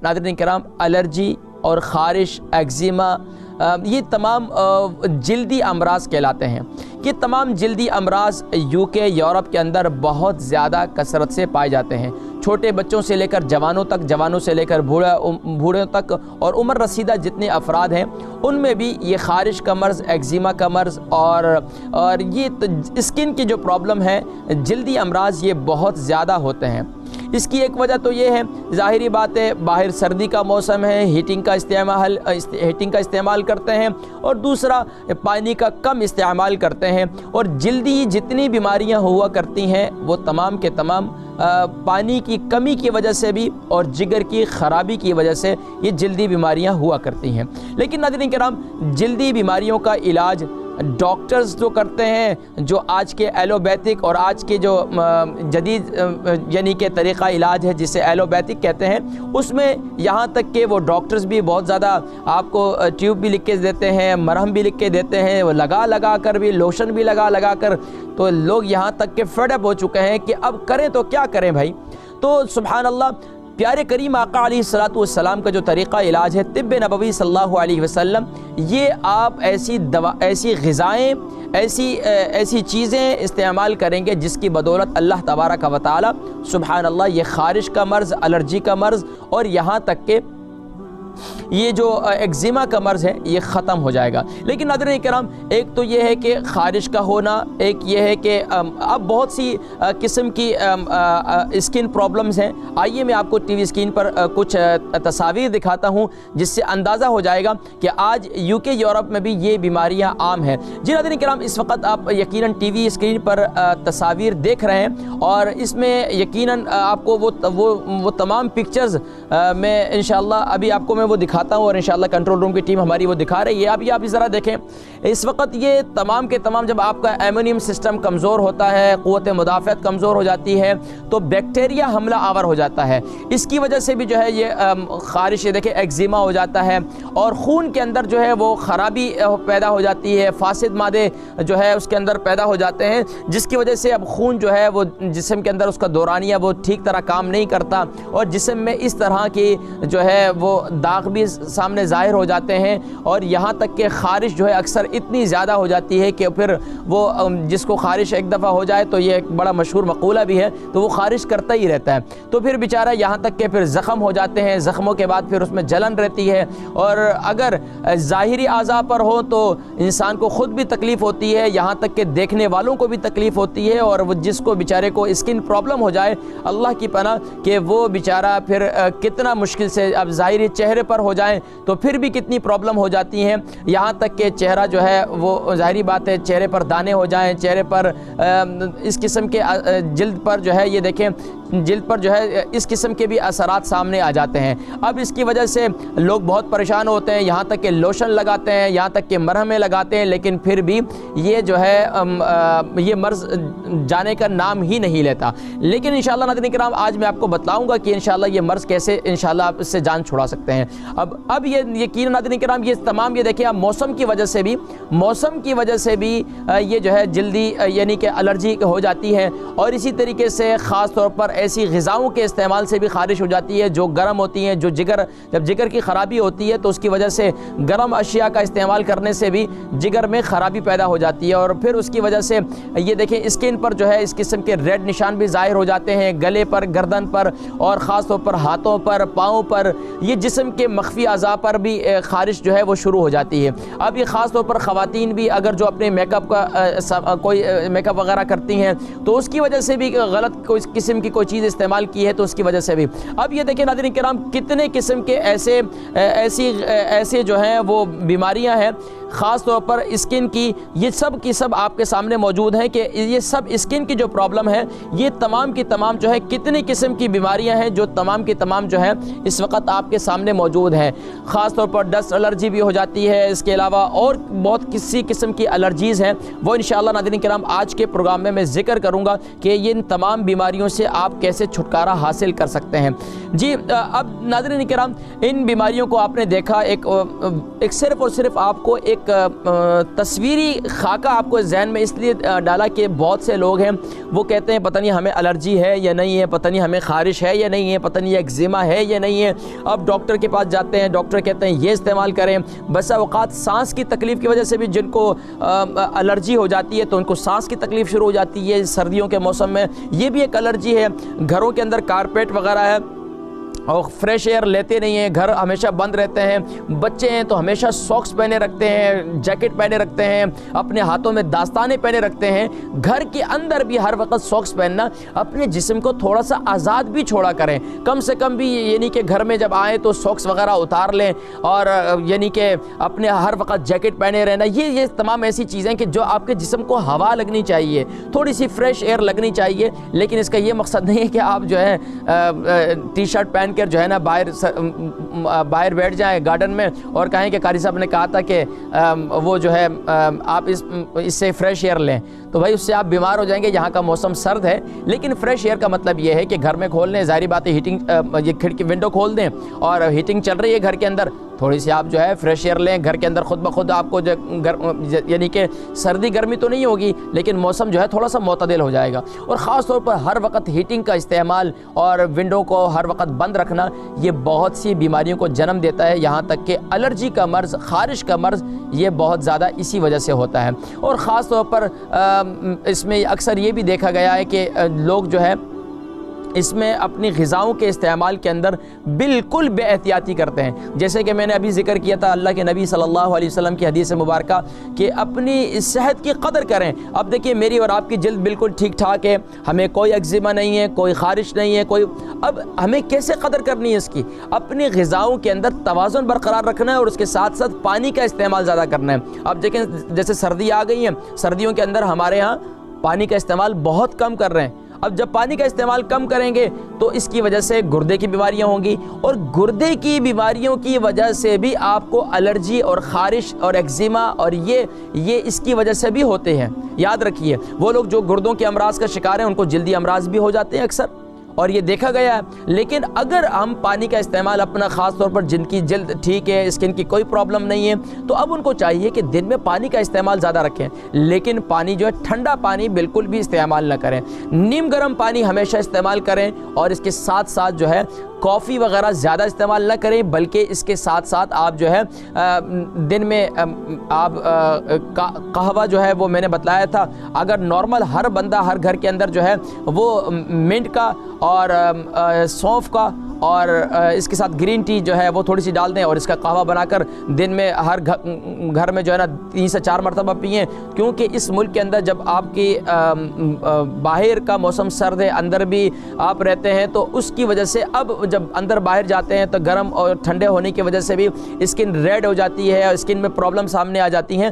ناظرین کرام الرجی اور خارش، ایگزیما، یہ تمام جلدی امراض کہلاتے ہیں۔ یہ تمام جلدی امراض UK، یورپ کے اندر بہت زیادہ کثرت سے پائے جاتے ہیں۔ چھوٹے بچوں سے لے کر جوانوں تک، جوانوں سے لے کر بوڑھوں تک، اور عمر رسیدہ جتنے افراد ہیں ان میں بھی یہ خارش کا مرض، ایگزیما کا مرض اور یہ اسکن کی جو پرابلم ہے، جلدی امراض، یہ بہت زیادہ ہوتے ہیں۔ اس کی ایک وجہ تو یہ ہے، ظاہری بات ہے، باہر سردی کا موسم ہے، ہیٹنگ کا استعمال کرتے ہیں، اور دوسرا پانی کا کم استعمال کرتے ہیں، اور جلدی جتنی بیماریاں ہوا کرتی ہیں وہ تمام کے تمام پانی کی کمی کی وجہ سے بھی اور جگر کی خرابی کی وجہ سے یہ جلدی بیماریاں ہوا کرتی ہیں۔ لیکن ناظرین کرام، جلدی بیماریوں کا علاج ڈاکٹرز جو کرتے ہیں، جو آج کے ایلوپیتھک اور آج کے جو جدید یعنی کہ طریقہ علاج ہے جسے ایلوپیتھک کہتے ہیں، اس میں یہاں تک کہ وہ ڈاکٹرز بھی بہت زیادہ آپ کو ٹیوب بھی لکھ کے دیتے ہیں، مرہم بھی لکھ کے دیتے ہیں، وہ لگا کر بھی، لوشن بھی لگا کر، تو لوگ یہاں تک کہ فیڈ اپ ہو چکے ہیں کہ اب کریں تو کیا کریں بھائی۔ تو سبحان اللہ، پیارے کریم آقا علیہ الصلوۃ والسلام کا جو طریقہ علاج ہے، طب نبوی صلی اللہ علیہ وسلم، یہ آپ ایسی غذائیں، ایسی چیزیں استعمال کریں گے جس کی بدولت اللہ تبارک و تعالی سبحان اللہ یہ خارش کا مرض، الرجی کا مرض، اور یہاں تک کہ یہ جو ایگزیما کا مرض ہے یہ ختم ہو جائے گا۔ لیکن ناظرین کرام، ایک تو یہ ہے کہ خارش کا ہونا، ایک یہ ہے کہ اب بہت سی قسم کی اسکن پرابلمز ہیں۔ آئیے میں آپ کو ٹی وی اسکرین پر کچھ تصاویر دکھاتا ہوں جس سے اندازہ ہو جائے گا کہ آج UK، یورپ میں بھی یہ بیماریاں عام ہیں۔ جی ناظرین کرام، اس وقت آپ یقیناً ٹی وی اسکرین پر تصاویر دیکھ رہے ہیں، اور اس میں یقیناً آپ کو وہ تمام پکچرز میں انشاءاللہ ابھی آپ کو میں وہ دکھاتا ہوں، اور انشاءاللہ کنٹرول روم کی ٹیم ہماری وہ دکھا رہی ہے۔ ابھی آپ ذرا دیکھیں، اس وقت یہ تمام کے تمام، جب آپ کا ایمیونیم سسٹم کمزور ہوتا ہے، قوت مدافعت کمزور ہو جاتی ہے، تو بیکٹیریا حملہ آور ہو جاتا ہے۔ اس کی وجہ سے بھی جو ہے یہ خارش، دیکھیں ایگزیما ہو جاتا ہے، اور خون کے اندر جو ہے وہ خرابی پیدا ہو جاتی ہے، فاسد مادے جو ہے اس کے اندر پیدا ہو جاتے ہیں، جس کی وجہ سے اب خون جو ہے وہ جسم کے اندر اس کا دورانیہ وہ ٹھیک طرح کام نہیں کرتا، اور جسم میں اس طرح کی جو ہے وہ داغ بھی سامنے ظاہر ہو جاتے ہیں، اور یہاں تک کہ خارش جو ہے اکثر اتنی زیادہ ہو جاتی ہے کہ پھر وہ جس کو خارش ایک دفعہ ہو جائے تو یہ ایک بڑا مشہور مقولہ بھی ہے، تو وہ خارش کرتا ہی رہتا ہے، تو پھر بیچارہ یہاں تک کہ پھر زخم ہو جاتے ہیں، زخموں کے بعد پھر اس میں جلن رہتی ہے، اور اگر ظاہری اعضاء پر ہو تو انسان کو خود بھی تکلیف ہوتی ہے، یہاں تک کہ دیکھنے والوں کو بھی تکلیف ہوتی ہے، اور وہ جس کو بیچارے کو اسکن پرابلم ہو جائے، اللہ کی پناہ کہ وہ بیچارہ پھر کتنا مشکل سے اب ظاہری چہرے پر ہو جائیں تو پھر بھی کتنی پرابلم ہو جاتی ہیں، یہاں تک کہ چہرہ جو ہے وہ ظاہری بات ہے چہرے پر دانے ہو جائیں، چہرے پر اس قسم کے جلد پر جو ہے یہ دیکھیں جلد پر جو ہے اس قسم کے بھی اثرات سامنے آ جاتے ہیں۔ اب اس کی وجہ سے لوگ بہت پریشان ہوتے ہیں، یہاں تک کہ لوشن لگاتے ہیں، یہاں تک کہ مرہمیں لگاتے ہیں، لیکن پھر بھی یہ جو ہے یہ مرض جانے کا نام ہی نہیں لیتا۔ لیکن انشاءاللہ ناظرین کرام، آج میں آپ کو بتلاؤں گا کہ انشاءاللہ یہ مرض کیسے انشاءاللہ آپ اس سے جان چھڑا سکتے ہیں۔ اب یہ یقیناً ناظرین کرام، یہ تمام یہ دیکھیں، اب موسم کی وجہ سے بھی یہ جو ہے جلدی یعنی کہ الرجی ہو جاتی ہے، اور اسی طریقے سے خاص طور پر ایسی غذاؤں کے استعمال سے بھی خارش ہو جاتی ہے جو گرم ہوتی ہیں، جو جب جگر کی خرابی ہوتی ہے تو اس کی وجہ سے گرم اشیاء کا استعمال کرنے سے بھی جگر میں خرابی پیدا ہو جاتی ہے، اور پھر اس کی وجہ سے یہ دیکھیں اسکن پر جو ہے اس قسم کے ریڈ نشان بھی ظاہر ہو جاتے ہیں، گلے پر، گردن پر، اور خاص طور پر ہاتھوں پر، پاؤں پر، یہ جسم کے مخفی اعضاء پر بھی خارش جو ہے وہ شروع ہو جاتی ہے۔ اب یہ خاص طور پر خواتین بھی اگر جو اپنے میک اپ کا کوئی میک اپ وغیرہ کرتی ہیں تو اس کی وجہ سے بھی غلط کوئی قسم کی کوئی چیز استعمال کی ہے تو اس کی وجہ سے بھی۔ اب یہ دیکھیں ناظرین کرام، کتنے قسم کے ایسے جو ہیں وہ بیماریاں ہیں خاص طور پر اسکن کی، یہ سب کی سب آپ کے سامنے موجود ہیں کہ یہ سب اسکن کی جو پرابلم ہے، یہ تمام کی تمام جو ہے کتنی قسم کی بیماریاں ہیں جو تمام کی تمام جو ہے اس وقت آپ کے سامنے موجود موجود ہیں، خاص طور پر ڈسٹ الرجی بھی ہو جاتی ہے، اس کے علاوہ اور بہت کسی قسم کی الرجیز ہیں، وہ انشاءاللہ ناظرین کرام آج کے پروگرام میں زکر کروں گا کہ یہ ان تمام بیماریوں سے آپ کیسے چھٹکارا حاصل کر سکتے ہیں۔ جی اب ناظرین کرام ان بیماریوں کو آپ نے دیکھا، ایک صرف اور صرف آپ کو ایک تصویری خاکہ آپ کو ذہن میں اس لیے ڈالا کہ بہت سے لوگ ہیں وہ کہتے ہیں پتہ نہیں ہمیں الرجی ہے یا نہیں ہے، پتہ نہیں ہمیں خارش ہے یا نہیں ہے، پتہ نہیں ایگزیما ہے یا نہیں ہے۔ اب ڈاکٹر کے پاس جاتے ہیں، ڈاکٹر کہتے ہیں یہ استعمال کریں۔ بسا اوقات سانس کی تکلیف کی وجہ سے بھی جن کو الرجی ہو جاتی ہے تو ان کو سانس کی تکلیف شروع ہو جاتی ہے سردیوں کے موسم میں، یہ بھی ایک الرجی ہے۔ گھروں کے اندر کارپیٹ وغیرہ ہے اور فریش ایئر لیتے نہیں ہیں، گھر ہمیشہ بند رہتے ہیں، بچے ہیں تو ہمیشہ ساکس پہنے رکھتے ہیں، جیکٹ پہنے رکھتے ہیں، اپنے ہاتھوں میں داستانے پہنے رکھتے ہیں، گھر کے اندر بھی ہر وقت ساکس پہننا، اپنے جسم کو تھوڑا سا آزاد بھی چھوڑا کریں، کم سے کم بھی یعنی کہ گھر میں جب آئیں تو ساکس وغیرہ اتار لیں، اور یعنی کہ اپنے ہر وقت جیکٹ پہنے رہنا، یہ تمام ایسی چیزیں کہ جو آپ کے جسم کو ہوا لگنی چاہیے، تھوڑی سی فریش ایئر لگنی چاہیے، لیکن اس کا یہ مقصد نہیں ہے کہ آپ جو ہے ٹی شرٹ پہن جو ہے نا باہر بیٹھ جائیں گارڈن میں اور کہیں کہ قاری صاحب نے کہا تھا کہ وہ جو ہے آپ اس سے فریش ایئر لیں، تو بھائی اس سے آپ بیمار ہو جائیں گے۔ یہاں کا موسم سرد ہے، لیکن فریش ایئر کا مطلب یہ ہے کہ گھر میں کھول لیں، ظاہری بات ہے ہیٹنگ، یہ کھڑکی ونڈو کھول دیں اور ہیٹنگ چل رہی ہے گھر کے اندر، تھوڑی سی آپ جو ہے فریش ایئر لیں گھر کے اندر، خود بخود آپ کو یعنی کہ سردی گرمی تو نہیں ہوگی لیکن موسم جو ہے تھوڑا سا معتدل ہو جائے گا۔ اور خاص طور پر ہر وقت ہیٹنگ کا استعمال اور ونڈو کو ہر وقت بند رکھنا یہ بہت سی بیماریوں کو جنم دیتا ہے، یہاں تک کہ الرجی کا مرض، خارش کا مرض یہ بہت زیادہ اسی وجہ سے ہوتا ہے۔ اور خاص طور پر اس میں اکثر یہ بھی دیکھا گیا ہے کہ لوگ جو ہے اس میں اپنی غذاؤں کے استعمال کے اندر بالکل بے احتیاطی کرتے ہیں، جیسے کہ میں نے ابھی ذکر کیا تھا اللہ کے نبی صلی اللہ علیہ وسلم کی حدیث مبارکہ کہ اپنی صحت کی قدر کریں۔ اب دیکھیے میری اور آپ کی جلد بالکل ٹھیک ٹھاک ہے، ہمیں کوئی ایگزیما نہیں ہے، کوئی خارش نہیں ہے، اب ہمیں کیسے قدر کرنی ہے اس کی؟ اپنی غذاؤں کے اندر توازن برقرار رکھنا ہے اور اس کے ساتھ ساتھ پانی کا استعمال زیادہ کرنا ہے۔ اب دیکھیں جیسے سردی آ گئی ہیں، سردیوں کے اندر ہمارے ہاں پانی کا استعمال بہت کم کر رہے ہیں۔ اب جب پانی کا استعمال کم کریں گے تو اس کی وجہ سے گردے کی بیماریاں ہوں گی، اور گردے کی بیماریوں کی وجہ سے بھی آپ کو الرجی اور خارش اور ایگزیما اور یہ اس کی وجہ سے بھی ہوتے ہیں۔ یاد رکھیے وہ لوگ جو گردوں کے امراض کا شکار ہیں ان کو جلدی امراض بھی ہو جاتے ہیں اکثر، اور یہ دیکھا گیا ہے۔ لیکن اگر ہم پانی کا استعمال اپنا، خاص طور پر جن کی جلد ٹھیک ہے، اسکن کی کوئی پرابلم نہیں ہے، تو اب ان کو چاہیے کہ دن میں پانی کا استعمال زیادہ رکھیں، لیکن پانی جو ہے ٹھنڈا پانی بالکل بھی استعمال نہ کریں، نیم گرم پانی ہمیشہ استعمال کریں، اور اس کے ساتھ ساتھ جو ہے کافی وغیرہ زیادہ استعمال نہ کریں، بلکہ اس کے ساتھ ساتھ آپ جو ہے دن میں آپ قہوہ جو ہے وہ میں نے بتلایا تھا، اگر نارمل ہر بندہ ہر گھر کے اندر جو ہے وہ منٹ کا اور سونف کا اور اس کے ساتھ گرین ٹی جو ہے وہ تھوڑی سی ڈال دیں اور اس کا قہوہ بنا کر دن میں ہر گھر میں جو ہے نا 3 سے 4 مرتبہ پئیں، کیونکہ اس ملک کے اندر جب آپ کی باہر کا موسم سرد ہے، اندر بھی آپ رہتے ہیں، تو اس کی وجہ سے اب جب اندر باہر جاتے ہیں تو گرم اور ٹھنڈے ہونے کی وجہ سے بھی اسکن ریڈ ہو جاتی ہے اور اسکن میں پرابلم سامنے آ جاتی ہیں۔